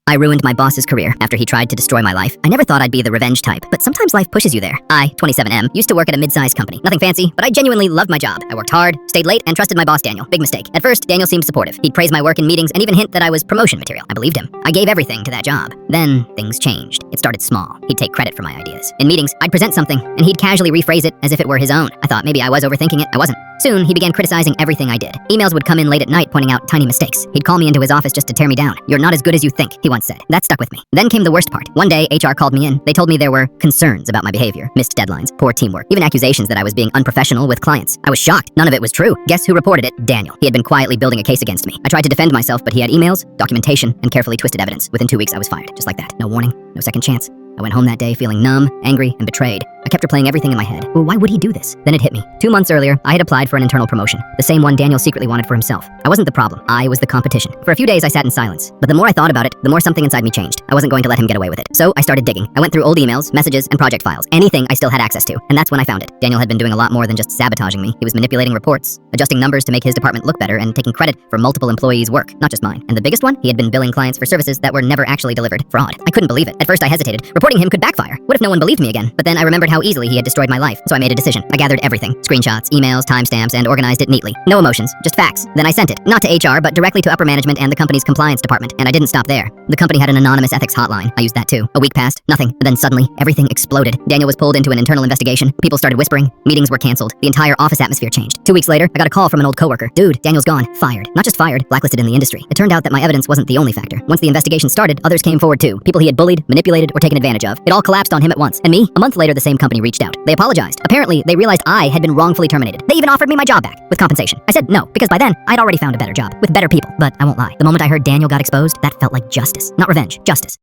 I ruined my boss's career after he tried to destroy my life. I never thought I'd be the revenge type, but sometimes life pushes you there. I, 27M, used to work at a mid-sized company. Nothing fancy, but I genuinely loved my job. I worked hard, stayed late, and trusted my boss, Daniel. Big mistake. At first, Daniel seemed supportive. He'd praise my work in meetings and even hint that I was promotion material. I believed him. I gave everything to that job. Then, things changed. It started small. He'd take credit for my ideas. In meetings, I'd present something, and he'd casually rephrase it as if it were his own. I thought maybe I was overthinking it. I wasn't. Soon, he began criticizing everything I did. Emails would come in late at night pointing out tiny mistakes. He'd call me into his office just to tear me down. "You're not as good as you think," he once said. That stuck with me. Then came the worst part. One day, HR called me in. They told me there were concerns about my behavior, missed deadlines, poor teamwork, even accusations that I was being unprofessional with clients. I was shocked. None of it was true. Guess who reported it? Daniel. He had been quietly building a case against me. I tried to defend myself, but he had emails, documentation, and carefully twisted evidence. Within 2 weeks, I was fired. Just like that. No warning, no second chance. I went home that day feeling numb, angry, and betrayed. I kept replaying everything in my head. Well, why would he do this? Then it hit me. 2 months earlier, I had applied for an internal promotion, the same one Daniel secretly wanted for himself. I wasn't the problem. I was the competition. For a few days, I sat in silence. But the more I thought about it, the more something inside me changed. I wasn't going to let him get away with it. So I started digging. I went through old emails, messages, and project files. Anything I still had access to. And that's when I found it. Daniel had been doing a lot more than just sabotaging me. He was manipulating reports, adjusting numbers to make his department look better, and taking credit for multiple employees' work, not just mine. And the biggest one? He had been billing clients for services that were never actually delivered. Fraud. I couldn't believe it. At first I hesitated. Reporting him could backfire. What if no one believed me again? But then I remembered how easily he had destroyed my life, so I made a decision. I gathered everything, screenshots, emails, timestamps, and organized it neatly. No emotions, just facts. Then I sent it, not to HR, but directly to upper management and the company's compliance department. And I didn't stop there. The company had an anonymous ethics hotline. I used that too. A week passed, nothing. But then suddenly, everything exploded. Daniel was pulled into an internal investigation. People started whispering. Meetings were canceled. The entire office atmosphere changed. 2 weeks later, I got a call from an old coworker. "Dude, Daniel's gone. Fired." Not just fired, blacklisted in the industry. It turned out that my evidence wasn't the only factor. Once the investigation started, others came forward too. People he had bullied, manipulated, or taken advantage of. It all collapsed on him at once. And me? A month later, the same company reached out. They apologized. Apparently, they realized I had been wrongfully terminated. They even offered me my job back, with compensation. I said no, because by then, I'd already found a better job, with better people. But I won't lie. The moment I heard Daniel got exposed, that felt like justice. Not revenge, justice.